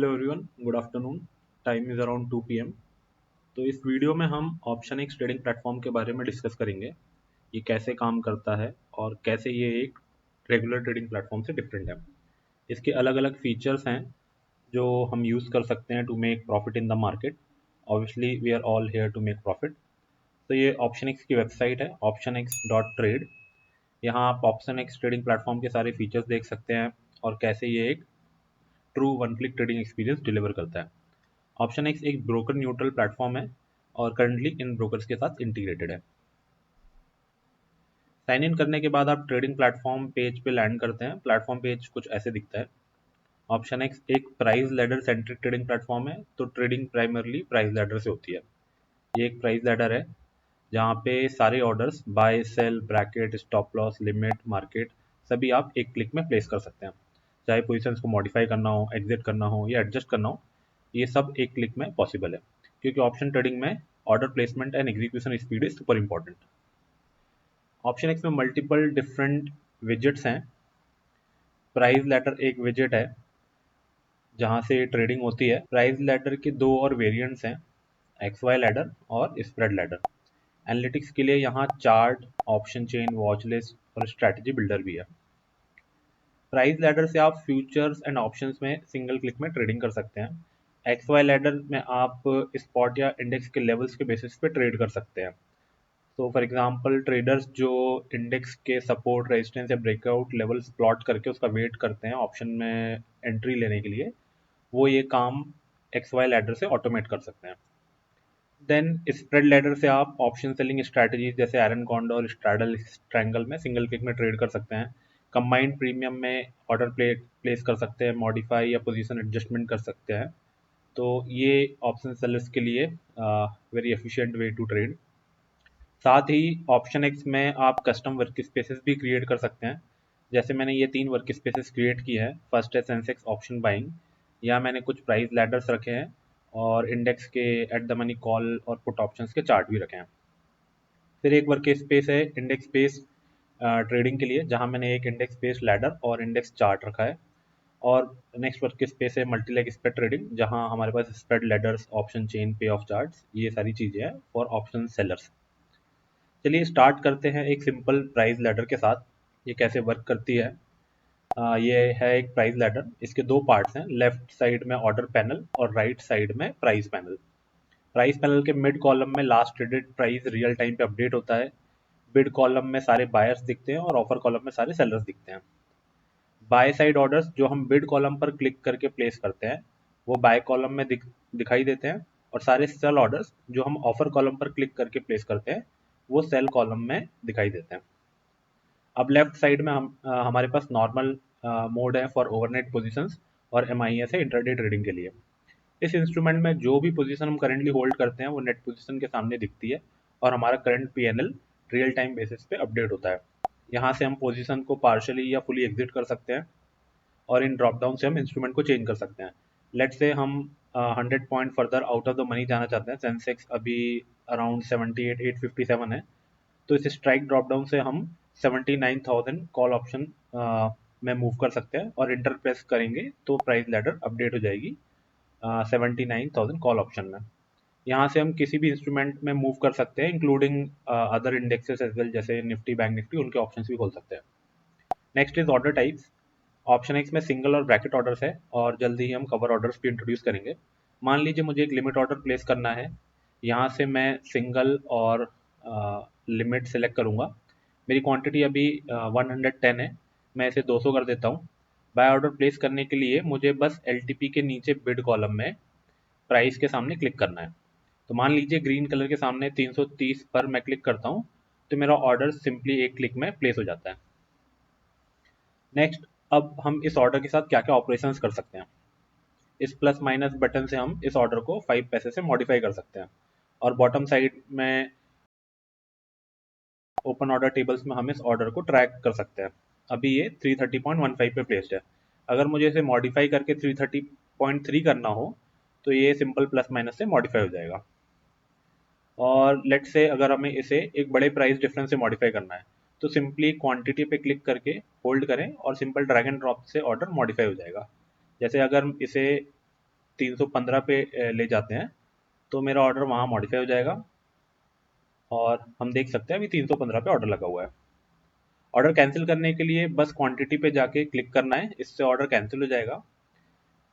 Hello everyone, good afternoon. Time is around 2 PM। तो इस video में हम ऑप्शन एक्स ट्रेडिंग प्लेटफॉर्म के बारे में डिस्कस करेंगे। ये कैसे काम करता है और कैसे ये एक रेगुलर ट्रेडिंग प्लेटफॉर्म से डिफरेंट है। इसके अलग अलग फीचर्स हैं जो हम यूज़ कर सकते हैं to make profit in the market. Obviously we are all here to make profit. तो ये ऑप्शन एक्स की वेबसाइट है, optionx.trade। यहाँ आप ऑप्शन एक्स ट्रेडिंग प्लेटफॉर्म के सारे फीचर्स देख सकते हैं और कैसे ये एक true one click trading experience deliver करता है। ऑप्शन एक्स एक ब्रोकर न्यूट्रल प्लेटफॉर्म है और करंटली इन ब्रोकर्स के साथ इंटीग्रेटेड है। साइन इन करने के बाद आप ट्रेडिंग प्लेटफॉर्म पेज पे लैंड करते हैं। प्लेटफॉर्म पेज कुछ ऐसे दिखता है। ऑप्शन एक्स एक price ladder centric trading platform है, तो ट्रेडिंग प्राइमरली प्राइस लैडर से होती है। ये एक प्राइस लैडर है जहाँ पे सारे orders buy sell bracket stop loss limit market सभी आप एक क्लिक में प्लेस कर सकते हैं। चाहे पोजिशंस को मॉडिफाई करना हो, एग्जिट करना हो या एडजस्ट करना हो, ये सब एक क्लिक में पॉसिबल है, क्योंकि ऑप्शन ट्रेडिंग में order placement and execution speed is super important. Option x में मल्टीपल डिफरेंट विजेट्स हैं। प्राइस लैडर एक विजेट है जहाँ से ट्रेडिंग होती है। प्राइस लैडर के दो और वेरिएंट्स हैं, एक्स वाई लैडर और स्प्रेड लैडर। एनालिटिक्स के लिए यहाँ chart, option chain, watch list और स्ट्रैटेजी बिल्डर भी है। प्राइस लैडर से आप फ्यूचर्स एंड ऑप्शंस में सिंगल क्लिक में ट्रेडिंग कर सकते हैं। एक्स वाई लैडर में आप स्पॉट या इंडेक्स के लेवल्स के बेसिस पे ट्रेड कर सकते हैं। तो फॉर एग्जांपल ट्रेडर्स जो इंडेक्स के सपोर्ट रेजिस्टेंस या ब्रेकआउट लेवल्स प्लॉट करके उसका वेट करते हैं ऑप्शन में एंट्री लेने के लिए, वो ये काम एक्स वाई लैडर से ऑटोमेट कर सकते हैं। देन स्प्रेड लैडर से आप ऑप्शन सेलिंग स्ट्रैटेजीज जैसे आयरन कॉन्डोर और स्ट्रैडल ट्रायंगल में सिंगल क्लिक में ट्रेड कर सकते हैं। कंबाइंड प्रीमियम में ऑर्डर प्लेस कर सकते हैं, मॉडिफाई या पोजीशन एडजस्टमेंट कर सकते हैं। तो ये ऑप्शन सेलर्स के लिए very efficient way to trade. साथ ही ऑप्शन एक्स में आप कस्टम वर्क स्पेसेस भी क्रिएट कर सकते हैं। जैसे मैंने ये 3 वर्क स्पेसेस क्रिएट की है। फर्स्ट है सेंसेक्स ऑप्शन बाइंग, यहाँ मैंने कुछ प्राइस लैडर्स रखे हैं और इंडेक्स के एट द मनी कॉल और पुट ऑप्शंस के चार्ट भी रखे हैं। फिर एक वर्क स्पेस है इंडेक्स बेस ट्रेडिंग के लिए, जहाँ मैंने एक इंडेक्स बेस लैडर और इंडेक्स चार्ट रखा है। और नेक्स्ट वर्क स्पेस है मल्टीलेग स्प्रेड ट्रेडिंग, जहाँ हमारे पास स्प्रेड लैडर्स, ऑप्शन चेन, पे ऑफ चार्ट्स, ये सारी चीज़ें हैं फॉर ऑप्शन सेलर्स। चलिए स्टार्ट करते हैं एक सिंपल प्राइस लैडर के साथ। ये कैसे वर्क करती है। ये है एक प्राइस लैडर। इसके दो पार्ट्स हैं, लेफ्ट साइड में ऑर्डर पैनल और राइट साइड में प्राइस पैनल। प्राइस पैनल के मिड कॉलम में last traded price real time पे अपडेट होता है। बिड कॉलम में सारे बायर्स दिखते हैं और ऑफर कॉलम में सारे सेलर्स दिखते हैं। बाय साइड ऑर्डर्स जो हम बिड कॉलम पर क्लिक करके प्लेस करते हैं वो बाय कॉलम में दिखाई देते हैं, और सारे सेल ऑर्डर्स जो हम ऑफर कॉलम पर क्लिक करके प्लेस करते हैं वो सेल कॉलम में दिखाई देते हैं। अब लेफ्ट साइड में हमारे पास नॉर्मल मोड है फॉर ओवरनाइट पोजीशंस और MIS है इंट्राडे ट्रेडिंग के लिए। इस इंस्ट्रूमेंट में जो भी पोजीशन हम करंटली होल्ड करते हैं वो नेट पोजीशन के सामने दिखती है और हमारा current PNL real time basis पे अपडेट होता है। यहाँ से हम पोजीशन को पार्शली या फुली एग्जिट कर सकते हैं और इन ड्रॉप डाउन से हम इंस्ट्रूमेंट को चेंज कर सकते हैं। लेट्स से हम 100 point further out of the money जाना चाहते हैं। सेंसेक्स अभी अराउंड 78,857 है, तो इस स्ट्राइक ड्रॉप डाउन से हम 79,000 कॉल ऑप्शन में मूव कर सकते हैं और इंटर प्रेस करेंगे तो प्राइस लैडर अपडेट हो जाएगी 79,000 कॉल ऑप्शन में। यहाँ से हम किसी भी इंस्ट्रूमेंट में मूव कर सकते हैं, including other indexes as well, जैसे निफ्टी, बैंक निफ्टी, उनके ऑप्शंस भी खोल सकते हैं। Next is order types. Option x में सिंगल और ब्रैकेट ऑर्डर्स है और जल्दी ही हम कवर ऑर्डर्स भी इंट्रोड्यूस करेंगे। मान लीजिए मुझे एक लिमिट ऑर्डर प्लेस करना है, यहाँ से मैं सिंगल और लिमिट सेलेक्ट करूँगा। मेरी क्वांटिटी अभी 110 है, मैं इसे 200 कर देता हूँ। बाय ऑर्डर प्लेस करने के लिए मुझे बस LTP के नीचे बिड कॉलम में प्राइस के सामने क्लिक करना है। तो मान लीजिए ग्रीन कलर के सामने 330 पर मैं क्लिक करता हूँ तो मेरा ऑर्डर सिंपली एक क्लिक में प्लेस हो जाता है। नेक्स्ट, अब हम इस ऑर्डर के साथ क्या क्या ऑपरेशंस कर सकते हैं। इस प्लस माइनस बटन से हम इस ऑर्डर को 5 पैसे से मॉडिफाई कर सकते हैं और बॉटम साइड में ओपन ऑर्डर टेबल्स में हम इस ऑर्डर को ट्रैक कर सकते हैं। अभी ये 330.15 पे प्लेस्ड है। अगर मुझे इसे मॉडिफाई करके 330.3 करना हो तो ये सिंपल प्लस माइनस से मॉडिफाई हो जाएगा। और लेट से अगर हमें इसे एक बड़े प्राइस डिफरेंस से मॉडिफाई करना है तो सिंपली क्वांटिटी पे क्लिक करके होल्ड करें और सिंपल ड्रैग एंड ड्रॉप से ऑर्डर मॉडिफाई हो जाएगा। जैसे अगर इसे 315 पे ले जाते हैं तो मेरा ऑर्डर वहाँ मॉडिफाई हो जाएगा और हम देख सकते हैं अभी 315 पे ऑर्डर लगा हुआ है। ऑर्डर कैंसिल करने के लिए बस क्वांटिटी पे जाके क्लिक करना है, इससे ऑर्डर कैंसिल हो जाएगा।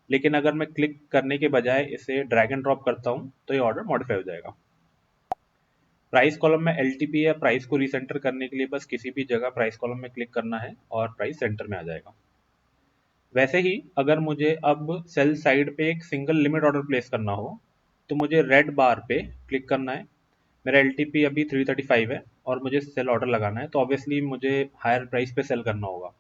लेकिन अगर मैं क्लिक करने के बजाय इसे ड्रैग एंड ड्रॉप करता हूँ तो ये ऑर्डर मॉडिफाई हो जाएगा। प्राइस कॉलम में एलटीपी या प्राइस को रीसेंटर करने के लिए बस किसी भी जगह प्राइस कॉलम में क्लिक करना है और प्राइस सेंटर में आ जाएगा। वैसे ही अगर मुझे अब सेल साइड पे एक सिंगल लिमिट ऑर्डर प्लेस करना हो तो मुझे रेड बार पे क्लिक करना है। मेरा एलटीपी अभी 335 है और मुझे सेल ऑर्डर लगाना है तो ऑब्वियसली मुझे हायर प्राइस पे सेल करना होगा।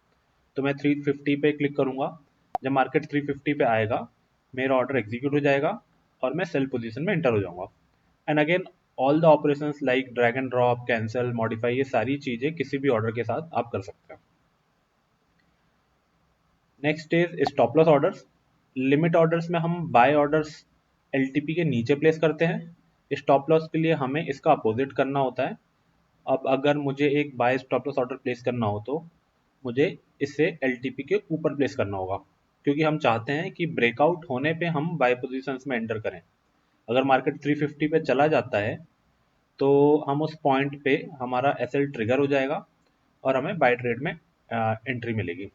तो मैं 350 पे क्लिक करूंगा। जब मार्केट 350 पे आएगा मेरा ऑर्डर एग्जीक्यूट हो जाएगा और मैं सेल पोजीशन में एंटर हो जाऊंगा। And again all the operations like drag and drop, cancel, modify, ये सारी चीजें किसी भी ऑर्डर के साथ आप कर सकते हैं। Next is stop loss orders. Limit orders में हम बाय ऑर्डर्स एलटीपी के नीचे प्लेस करते हैं। स्टॉप लॉस के लिए हमें इसका अपोजिट करना होता है। अब अगर मुझे एक buy stop loss order place करना हो तो मुझे इसे एलटीपी के ऊपर प्लेस करना होगा, क्योंकि हम चाहते हैं कि ब्रेकआउट होने पे हम बाय पोजीशंस में एंटर करें। अगर मार्केट 350 पे चला जाता है तो हम उस पॉइंट पे हमारा एसएल ट्रिगर हो जाएगा और हमें बाय ट्रेड में एंट्री मिलेगी।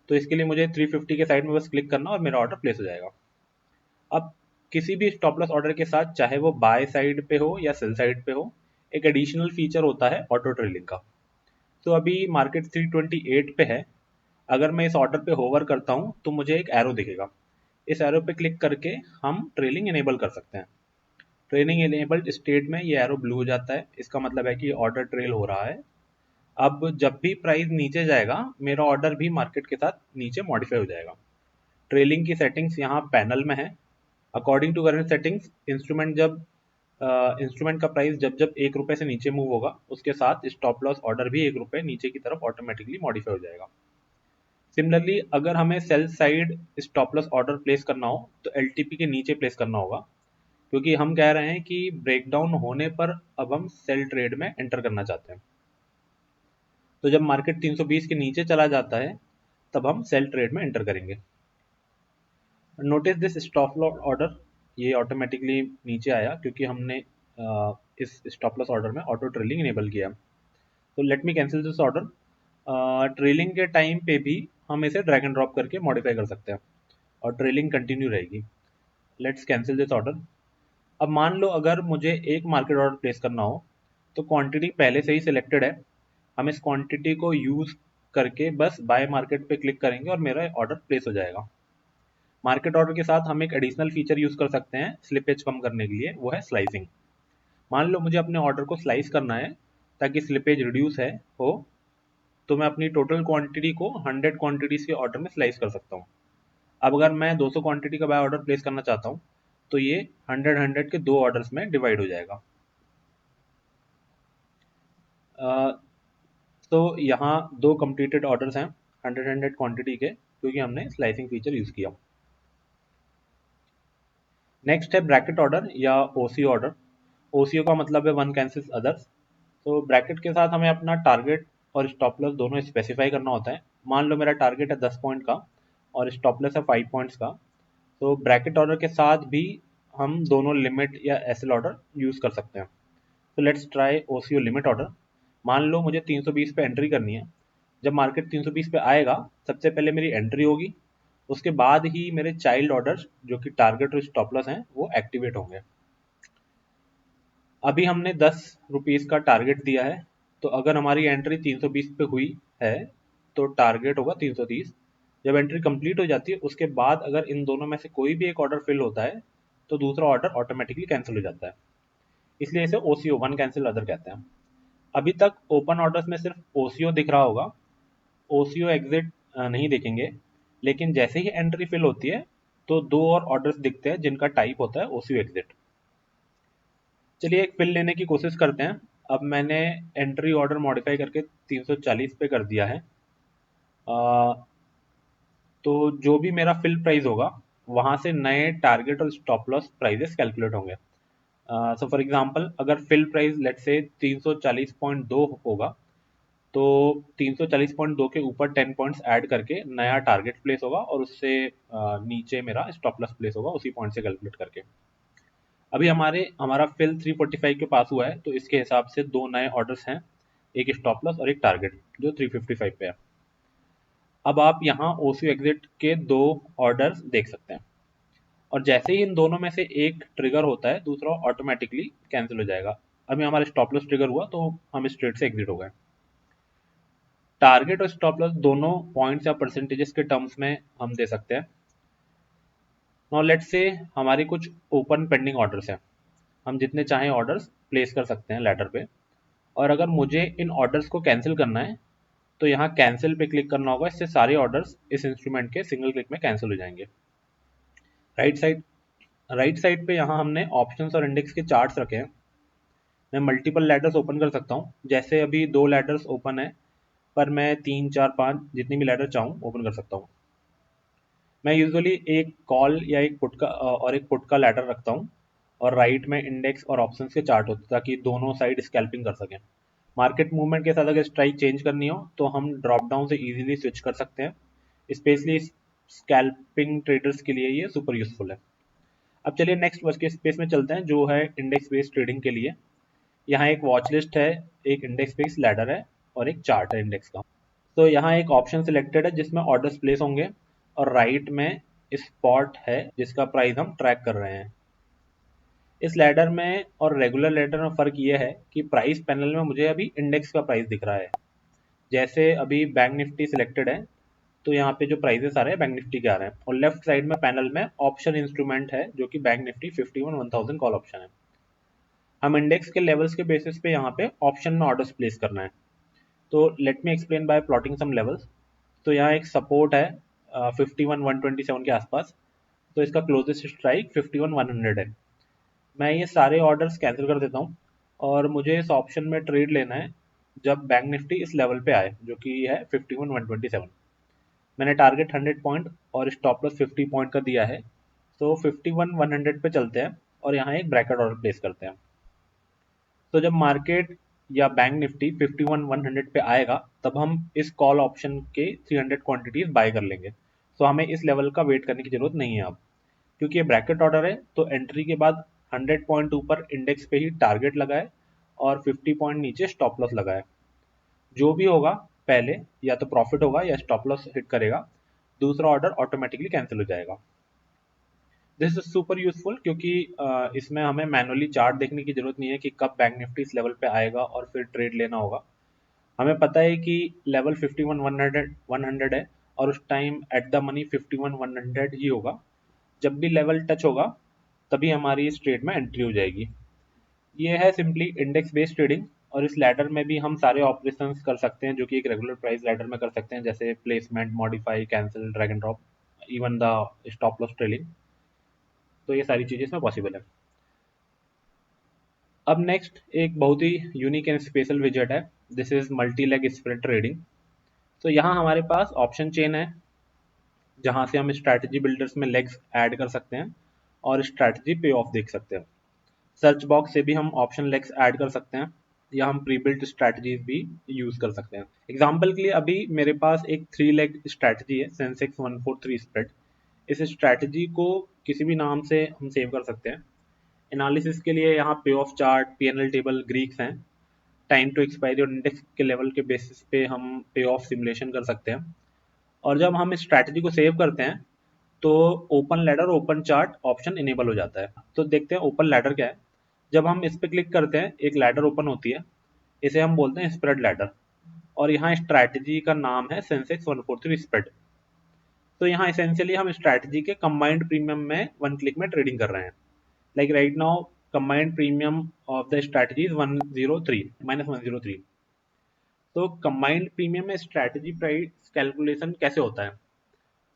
तो इसके लिए मुझे 350 के साइड में बस क्लिक करना और मेरा ऑर्डर प्लेस हो जाएगा। अब किसी भी स्टॉप लॉस ऑर्डर के साथ चाहे वो बाय साइड पे हो या सेल साइड पे हो, एक एडिशनल फीचर होता है ऑटो ट्रेलिंग का। तो अभी मार्केट 328 पे है। अगर मैं इस ऑर्डर पे होवर करता हूँ तो मुझे एक एरो दिखेगा। इस एरो पे क्लिक करके हम ट्रेलिंग इनेबल कर सकते हैं। ट्रेलिंग इनेबल्ड स्टेट में ये एरो ब्लू हो जाता है, इसका मतलब है कि ऑर्डर ट्रेल हो रहा है। अब जब भी प्राइस नीचे जाएगा मेरा ऑर्डर भी मार्केट के साथ नीचे मॉडिफाई हो जाएगा। ट्रेलिंग की सेटिंग्स यहाँ पैनल में है। According to current settings instrument का प्राइस जब जब ₹1 से नीचे मूव होगा उसके साथ स्टॉप लॉस ऑर्डर भी ₹1 नीचे की तरफ ऑटोमेटिकली मॉडिफाई हो जाएगा। सिमिलरली अगर हमें sell side stop loss order place करना हो तो एलटीपी के नीचे प्लेस करना होगा, क्योंकि हम कह रहे हैं कि ब्रेकडाउन होने पर अब हम सेल ट्रेड में एंटर करना चाहते हैं। तो जब मार्केट 320 के नीचे चला जाता है तब हम सेल ट्रेड में एंटर करेंगे। Notice this stop loss order, ये ऑटोमेटिकली नीचे आया क्योंकि हमने इस स्टॉप लॉस ऑर्डर में ऑटो ट्रेलिंग इनेबल किया। तो let me cancel this order. Trailing के टाइम पे भी हम इसे ड्रैग एंड ड्रॉप करके मॉडिफाई कर सकते हैं और ट्रेलिंग कंटिन्यू रहेगी। Let's cancel this order. अब मान लो अगर मुझे एक मार्केट ऑर्डर प्लेस करना हो तो क्वांटिटी पहले से ही सिलेक्टेड है। हम इस क्वांटिटी को यूज करके बस बाय मार्केट पे क्लिक करेंगे और मेरा ऑर्डर प्लेस हो जाएगा। मार्केट ऑर्डर के साथ हम एक एडिशनल फीचर यूज कर सकते हैं स्लिपेज कम करने के लिए, वो है स्लाइसिंग। मान लो मुझे अपने ऑर्डर को स्लाइस करना है ताकि स्लिपेज रिड्यूस है हो, तो मैं अपनी टोटल क्वांटिटी को 100 क्वांटिटीज के ऑर्डर में स्लाइस कर सकता हूँ। अब अगर मैं 200 क्वांटिटी का बाय ऑर्डर प्लेस करना चाहता हूँ तो ये 100 के दो ऑर्डर्स में डिवाइड हो जाएगा। तो यहाँ दो कंप्लीटेड ऑर्डर्स हैं 100 क्वांटिटी के, क्योंकि हमने स्लाइसिंग फीचर यूज किया। नेक्स्ट है ब्रैकेट ऑर्डर या ओसीओ ऑर्डर। ओसीओ का मतलब है वन कैंसिल्स अदर्स। तो ब्रैकेट के साथ हमें अपना टारगेट और स्टॉप लॉस दोनों स्पेसिफाई करना होता है। मान लो मेरा टारगेट है 10 पॉइंट का और स्टॉप लॉस है 5 पॉइंट्स का, तो ब्रैकेट ऑर्डर के साथ भी हम दोनों लिमिट या एसएल ऑर्डर यूज कर सकते हैं। तो let's try OCO limit order. मान लो मुझे 320 पे एंट्री करनी है। जब मार्केट 320 पे आएगा सबसे पहले मेरी एंट्री होगी, उसके बाद ही मेरे चाइल्ड ऑर्डर्स जो कि टारगेट और स्टॉप लॉस हैं वो एक्टिवेट होंगे। अभी हमने ₹10 का टारगेट दिया है, तो अगर हमारी एंट्री 320 पे हुई है तो टारगेट होगा 330। जब एंट्री कंप्लीट हो जाती है उसके बाद अगर इन दोनों में से कोई भी एक ऑर्डर फिल होता है तो दूसरा ऑर्डर ऑटोमेटिकली कैंसिल हो जाता है, इसलिए इसे ओसीओ वन कैंसिल अदर कहते हैं। अभी तक ओपन ऑर्डर्स में सिर्फ ओसीओ दिख रहा होगा, ओसीओ एग्जिट नहीं देखेंगे, लेकिन जैसे ही एंट्री फिल होती है तो दो और ऑर्डर्स दिखते हैं जिनका टाइप होता है ओसीओ एग्जिट। चलिए एक फिल लेने की कोशिश करते हैं। अब मैंने एंट्री ऑर्डर मॉडिफाई करके 340 पे कर दिया है। तो जो भी मेरा फिल प्राइस होगा वहां से नए टारगेट और स्टॉप लॉस प्राइजेस कैलकुलेट होंगे। सो फॉर एग्जांपल अगर फिल प्राइस लेट से 340.2 होगा तो 340.2 के ऊपर 10 पॉइंट्स ऐड करके नया टारगेट प्लेस होगा और उससे नीचे मेरा स्टॉप लॉस प्लेस होगा उसी पॉइंट से कैलकुलेट करके। अभी हमारा फिल 345 के पास हुआ है, तो इसके हिसाब से दो नए ऑर्डर्स हैं, एक स्टॉप लॉस और एक टारगेट जो 355 पे है। अब आप यहाँ ओसी एग्जिट के दो ऑर्डर्स देख सकते हैं, और जैसे ही इन दोनों में से एक ट्रिगर होता है दूसरा ऑटोमेटिकली कैंसिल हो जाएगा। अभी हमारा स्टॉप लॉस ट्रिगर हुआ तो हम इस ट्रेड से एग्जिट हो गए। टारगेट और स्टॉप लॉस दोनों पॉइंट्स या परसेंटेजेस के टर्म्स में हम दे सकते हैं। नाउ लेट्स से हमारी कुछ ओपन पेंडिंग ऑर्डर्स हैं, हम जितने चाहें ऑर्डर्स प्लेस कर सकते हैं लैडर पे, और अगर मुझे इन ऑर्डर्स को कैंसिल करना है तो यहाँ कैंसिल पे क्लिक करना होगा, इससे सारे ऑर्डर्स इस इंस्ट्रूमेंट के सिंगल क्लिक में कैंसिल हो जाएंगे। राइट साइड पे यहाँ हमने ऑप्शंस और इंडेक्स के चार्ट्स रखे हैं। मैं मल्टीपल लैडर्स ओपन कर सकता हूँ, जैसे अभी 2 लैडर्स ओपन है, पर मैं 3 4 5 जितनी भी लैडर चाहूँ ओपन कर सकता हूँ। मैं यूजुअली एक कॉल या एक पुट का लैडर रखता हूँ, और राइट में इंडेक्स और ऑप्शंस के चार्ट होते हैं ताकि दोनों साइड स्कैल्पिंग कर सकें। मार्केट मूवमेंट के साथ अगर स्ट्राइक चेंज करनी हो तो हम ड्रॉप डाउन से इजीली स्विच कर सकते हैं, स्पेशली स्कैल्पिंग ट्रेडर्स के लिए ये सुपर यूजफुल है। अब चलिए नेक्स्ट वर्क के स्पेस में चलते हैं जो है इंडेक्स बेस्ड ट्रेडिंग के लिए। यहाँ एक वॉच लिस्ट है, एक इंडेक्स बेस्ड लैडर है और एक चार्ट है इंडेक्स का। तो यहाँ एक ऑप्शन सिलेक्टेड है जिसमें ऑर्डर्स प्लेस होंगे, और राइट में स्पॉट है जिसका प्राइस हम ट्रैक कर रहे हैं। इस लैडर में और रेगुलर लैडर में फ़र्क ये है कि प्राइस पैनल में मुझे अभी इंडेक्स का प्राइस दिख रहा है। जैसे अभी बैंक निफ्टी सिलेक्टेड है तो यहाँ पे जो प्राइजेस आ रहे हैं बैंक निफ्टी के आ रहे हैं, और लेफ्ट साइड में पैनल में ऑप्शन इंस्ट्रूमेंट है जो कि बैंक निफ्टी 51 1000 कॉल ऑप्शन है। हम इंडेक्स के लेवल्स के बेसिस पे यहाँ पे ऑप्शन में ऑर्डर्स प्लेस करना है। तो let me explain by plotting some levels. तो यहाँ एक सपोर्ट है 51 127 के आसपास, तो इसका क्लोजेस्ट स्ट्राइक 51 100 है। मैं ये सारे ऑर्डर्स कैंसिल कर देता हूँ, और मुझे इस ऑप्शन में ट्रेड लेना है जब बैंक निफ्टी इस लेवल पे आए जो कि है 51 127। मैंने टारगेट 100 पॉइंट और स्टॉप लॉस 50 पॉइंट का दिया है, तो 51 100 पे चलते हैं और यहाँ एक ब्रैकेट ऑर्डर प्लेस करते हैं। तो जब मार्केट या बैंक निफ्टी 51 100 पे आएगा तब हम इस कॉल ऑप्शन के 300 क्वांटिटीज बाय कर लेंगे। तो हमें इस लेवल का वेट करने की जरूरत नहीं है अब, क्योंकि ये ब्रैकेट ऑर्डर है। तो एंट्री के बाद 100 पॉइंट ऊपर इंडेक्स पे ही टारगेट लगाए और 50 पॉइंट नीचे स्टॉप लॉस लगाए। जो भी होगा पहले या तो प्रॉफिट होगा या स्टॉप लॉस हिट करेगा, दूसरा ऑर्डर ऑटोमेटिकली कैंसिल हो जाएगा। दिस इज सुपर यूजफुल क्योंकि इसमें हमें मैनुअली चार्ट देखने की जरूरत नहीं है कि कब बैंक निफ्टी इस लेवल पे आएगा और फिर ट्रेड लेना होगा। हमें पता है कि लेवल 51 100 है और उस टाइम एट द मनी 51 100 ही होगा। जब भी लेवल टच होगा तभी हमारी इस ट्रेड में एंट्री हो जाएगी। ये है सिंपली इंडेक्स बेस्ड ट्रेडिंग, और इस लैडर में भी हम सारे ऑपरेशंस कर सकते हैं जो कि एक रेगुलर प्राइस लैडर में कर सकते हैं, जैसे placement, modify, cancel, drag and drop, even the stop loss trailing. तो ये सारी चीज़ें इसमें पॉसिबल है। अब नेक्स्ट एक बहुत ही यूनिक एंड स्पेशल विजेट है, this is multi leg spread trading. तो यहाँ हमारे पास ऑप्शन चेन है जहाँ से हम स्ट्रैटेजी बिल्डर्स में लेग्स ऐड कर सकते हैं और स्ट्रैटेजी पे ऑफ देख सकते हैं। सर्च बॉक्स से भी हम ऑप्शन लेग्स ऐड कर सकते हैं, या हम प्री बिल्ट स्ट्रैटेजीज भी यूज कर सकते हैं। एग्जाम्पल के लिए अभी मेरे पास एक 3 लेग स्ट्रैटेजी है, सेंसेक्स 143 स्प्रेड। इस स्ट्रैटेजी को किसी भी नाम से हम सेव कर सकते हैं। एनालिसिस के लिए यहाँ पे of chart, PNL table, Greeks हैं। टाइम टू एक्सपायरी और इंडेक्स के लेवल के बेसिस पे हम पे ऑफ सिमुलेशन कर सकते हैं। और जब हम इस स्ट्रैटेजी को सेव करते हैं तो open ladder, open chart option enable हो जाता है। तो देखते हैं ओपन लैडर क्या है। जब हम इस पे क्लिक करते हैं एक लैडर ओपन होती है, इसे हम बोलते हैं स्प्रेड लैडर, और यहाँ स्ट्रैटेजी का नाम है सेंसेक्स 143 स्प्रेड। तो यहाँ एसेंशियली हम स्ट्रैटेजी के कंबाइंड प्रीमियम में वन क्लिक में ट्रेडिंग कर रहे हैं। Like right now combined premium of the strategy is 103 -103। तो कंबाइंड प्रीमियम में स्ट्रैटेजी प्राइस कैलकुलेशन कैसे होता है?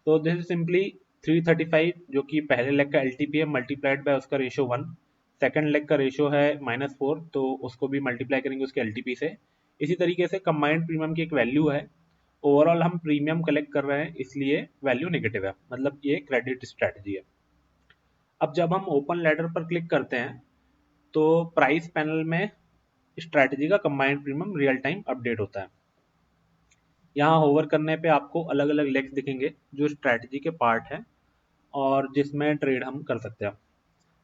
तो दिस इज सिंपली 335 जो कि पहले लेग का एलटीपी है मल्टीप्लाइड बाय उसका रेशियो 1। सेकंड लेग का रेशियो है -4, तो उसको भी मल्टीप्लाई करेंगे उसके एलटीपी से। इसी तरीके से कंबाइंड प्रीमियम की एक वैल्यू है। ओवरऑल हम प्रीमियम कलेक्ट कर रहे हैं इसलिए वैल्यू नेगेटिव है, मतलब ये क्रेडिट स्ट्रैटेजी है। अब जब हम ओपन लैडर पर क्लिक करते हैं तो प्राइस पैनल में स्ट्रैटेजी का combined premium real time update होता है। यहाँ होवर करने पे आपको अलग अलग लेग्स दिखेंगे जो स्ट्रैटेजी के पार्ट हैं और जिसमें ट्रेड हम कर सकते हैं।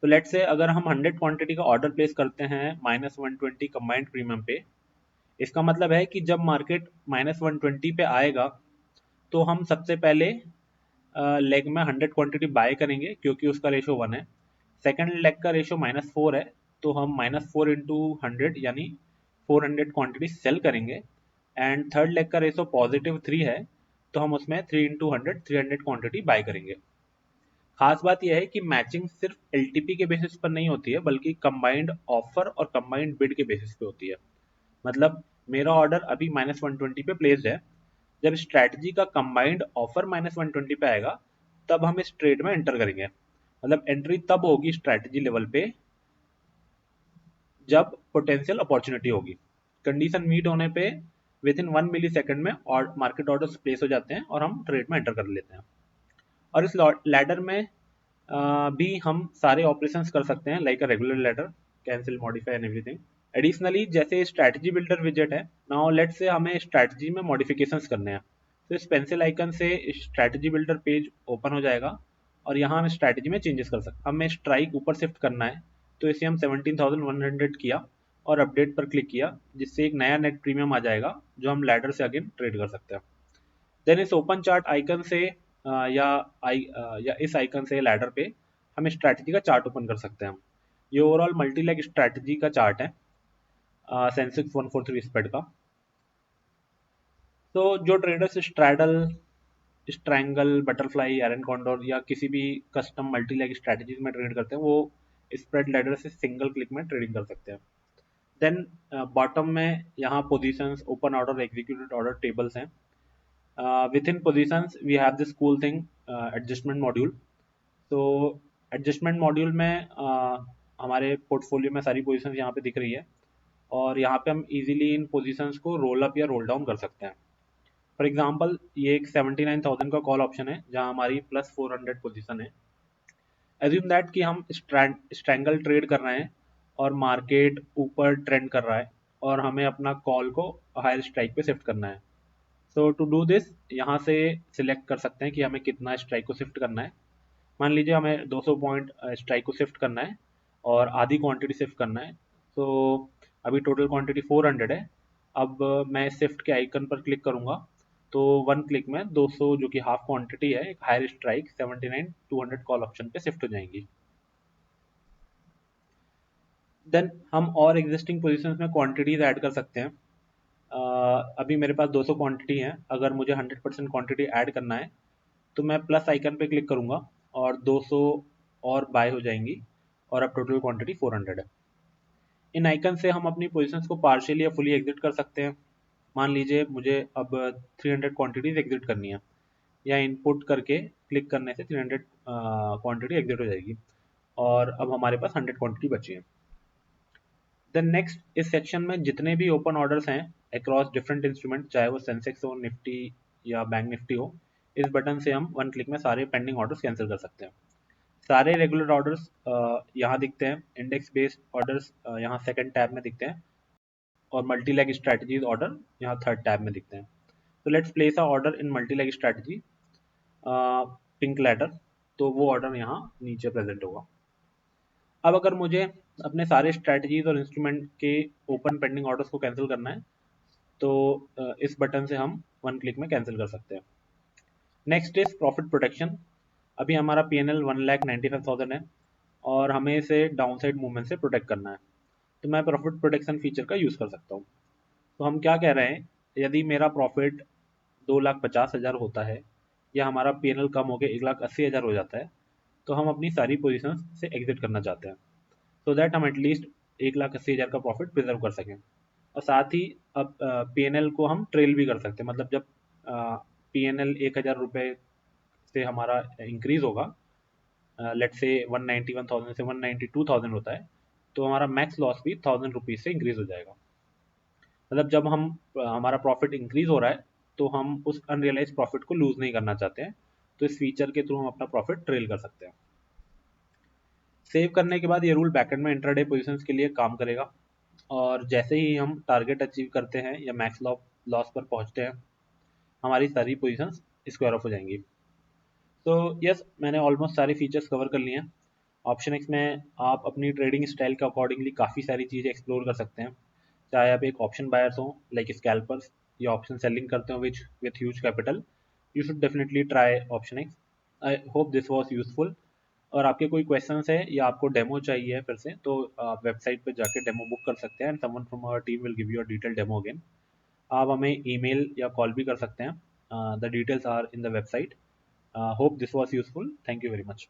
तो लेट्स से अगर हम 100 क्वांटिटी का ऑर्डर प्लेस करते हैं -120 कंबाइंड प्रीमियम पे, इसका मतलब है कि जब मार्केट -120 पे आएगा तो हम सबसे पहले लेग में 100 क्वांटिटी बाय करेंगे क्योंकि उसका रेशो 1 है। सेकंड लेग का रेशो -4 है तो हम -4 इंटू 100 यानी 400 क्वांटिटी सेल करेंगे। एंड थर्ड लेग का रेशो +3 है तो हम उसमें 3 इंटू 100 300 क्वांटिटी बाय करेंगे। खास बात यह है कि मैचिंग सिर्फ एलटीपी के बेसिस पर नहीं होती है बल्कि कंबाइंड ऑफर और कंबाइंड बिड के बेसिस पे होती है। मतलब मेरा ऑर्डर अभी -120 पे प्लेस्ड है, जब स्ट्रैटेजी का कंबाइंड ऑफर -120 पे आएगा तब हम इस ट्रेड में एंटर करेंगे। मतलब एंट्री तब होगी स्ट्रैटेजी लेवल पे जब पोटेंशियल अपॉर्चुनिटी होगी। कंडीशन मीट होने पे विद इन 1 मिली सेकेंड में और मार्केट ऑर्डर्स प्लेस हो जाते हैं और हम ट्रेड में एंटर कर लेते हैं। और इस लैडर में भी हम सारे ऑपरेशंस कर सकते हैं like a regular ladder, cancel, modify and everything. Additionally जैसे स्ट्रैटेजी बिल्डर विजेट है, नाउ लेट्स से हमें स्ट्रैटेजी में मॉडिफिकेशंस करने हैं, तो इस पेंसिल आइकन से स्ट्रैटेजी बिल्डर पेज ओपन हो जाएगा और यहाँ हम स्ट्रैटेजी में चेंजेस कर सकते हैं। हमें स्ट्राइक ऊपर शिफ्ट करना है तो इसे हम 17,100 किया और अपडेट पर क्लिक किया, जिससे एक नया नेट प्रीमियम आ जाएगा जो हम लैडर से अगेन ट्रेड कर सकते हैं। देन इस ओपन चार्ट आइकन से या इस आइकन से लैडर पे हम स्ट्रैटेजी का चार्ट ओपन कर सकते हैं। ये ओवरऑल मल्टी लेग स्ट्रैटेजी का चार्ट है सेंसेक्स 143 स्प्रेड का। तो जो traders straddle, strangle, butterfly, iron condor या किसी भी कस्टम मल्टी लेग स्ट्रैटेजीज में ट्रेड करते हैं वो स्प्रेड लैडर से सिंगल क्लिक में ट्रेडिंग कर सकते हैं। देन बॉटम में यहाँ positions, open order, executed order tables हैं। Within positions we have this cool thing, adjustment module. तो एडजस्टमेंट मॉड्यूल में हमारे पोर्टफोलियो में सारी पोजीशंस यहाँ पे दिख रही है और यहाँ पे हम इजीली इन पोजीशंस को रोल अप या रोल डाउन कर सकते हैं। फॉर एग्जांपल ये एक 79,000 का कॉल ऑप्शन है जहाँ हमारी +400 पोजीशन है। एज्यूम दैट कि हम स्ट्रैंगल ट्रेड कर रहे हैं और मार्केट ऊपर ट्रेंड कर रहा है और हमें अपना कॉल को हायर स्ट्राइक पे शिफ्ट करना है। सो टू डू दिस यहाँ से सिलेक्ट कर सकते हैं कि हमें कितना स्ट्राइक को शिफ्ट करना है। मान लीजिए हमें 200 पॉइंट स्ट्राइक को शिफ्ट करना है और आधी क्वांटिटी शिफ्ट करना है। तो अभी टोटल क्वांटिटी 400 है। अब मैं शिफ्ट के आइकन पर क्लिक करूंगा तो वन क्लिक में 200 जो कि हाफ क्वांटिटी है, एक हायर स्ट्राइक 79,200 कॉल ऑप्शन पे शिफ्ट हो जाएंगी। देन हम और एग्जिस्टिंग पोजीशंस में क्वांटिटीज ऐड कर सकते हैं। अभी मेरे पास 200 क्वांटिटी है, अगर मुझे 100% क्वांटिटी ऐड करना है तो मैं प्लस आइकन पे क्लिक करूंगा और 200 और बाय हो जाएंगी और अब टोटल क्वांटिटी 400 है। इन आइकन से हम अपनी पोजीशंस को पार्शियली या फुली एग्जिट कर सकते हैं। मान लीजिए मुझे अब 300 क्वांटिटीज एग्जिट करनी है, या इनपुट करके क्लिक करने से 300 क्वांटिटी एग्जिट हो जाएगी और अब हमारे पास 100 क्वांटिटी बची है। देन नेक्स्ट, इस सेक्शन में जितने भी ओपन ऑर्डर्स हैं अक्रॉस डिफरेंट इंस्ट्रूमेंट, चाहे वो सेंसेक्स हो, निफ्टी या बैंक निफ्टी हो, इस बटन से हम वन क्लिक में सारे पेंडिंग ऑर्डर्स कैंसिल कर सकते हैं। सारे रेगुलर ऑर्डर्स यहाँ दिखते हैं, इंडेक्स बेस्ड ऑर्डर्स यहाँ सेकंड टैब में दिखते हैं और मल्टी लेग स्ट्रैटेजीज ऑर्डर यहाँ थर्ड टैब में दिखते हैं। तो let's place a order in multi leg strategy pink ladder, तो वो ऑर्डर यहाँ नीचे प्रेजेंट होगा। अब अगर मुझे अपने सारे स्ट्रैटेजीज और इंस्ट्रूमेंट के ओपन पेंडिंग ऑर्डर्स को कैंसिल करना है तो इस बटन से हम वन क्लिक में कैंसिल कर सकते हैं। Next is profit protection. अभी हमारा PNL 1,95,000 है और हमें इसे डाउनसाइड मूवमेंट से प्रोटेक्ट करना है, तो मैं प्रॉफिट प्रोटेक्शन फीचर का यूज़ कर सकता हूँ। तो हम क्या कह रहे हैं, यदि मेरा प्रॉफिट 2,50,000 होता है या हमारा PNL कम होकर 1,80,000 हो जाता है तो हम अपनी सारी पोजीशन से एग्जिट करना चाहते हैं, सो दैट हम एटलीस्ट 1,80,000 का प्रॉफिट प्रिजर्व कर सकें। और साथ ही अब PNL को हम ट्रेल भी कर सकते हैं, मतलब जब PNL 1,000 रुपये से हमारा इंक्रीज होगा, लेट से 191,000 से 192,000 होता है, तो हमारा मैक्स लॉस भी 1,000 रुपीज़ से इंक्रीज हो जाएगा। मतलब जब हम हमारा प्रॉफिट इंक्रीज हो रहा है तो हम उस अनरियलाइज प्रॉफिट को लूज नहीं करना चाहते हैं, तो इस फीचर के थ्रू हम अपना प्रॉफिट ट्रेल कर सकते हैं। सेव करने के बाद ये रूल बैकएंड में इंट्राडे पोजीशंस के लिए काम करेगा और जैसे ही हम टारगेट अचीव करते हैं या मैक्स लॉस पर पहुंचते हैं हमारी सारी पोजीशंस स्क्वायर ऑफ हो जाएंगी। तो यस, मैंने ऑलमोस्ट सारे फीचर्स कवर कर लिए हैं। ऑप्शन एक्स में आप अपनी ट्रेडिंग स्टाइल के अकॉर्डिंगली काफ़ी सारी चीज़ें एक्सप्लोर कर सकते हैं। चाहे आप एक ऑप्शन बायर्स हो लाइक स्कैल्पर्स, या ऑप्शन सेलिंग करते हो which with huge capital, you should definitely try option x. I hope this was useful. और आपके कोई क्वेश्चंस है या आपको डेमो चाहिए फिर से, तो आप वेबसाइट पर जाके डेमो बुक कर सकते हैं and someone from our team will give you a detail demo again. आप हमें ईमेल या कॉल भी कर सकते हैं। The details are in the website. Hope this was useful. Thank you very much.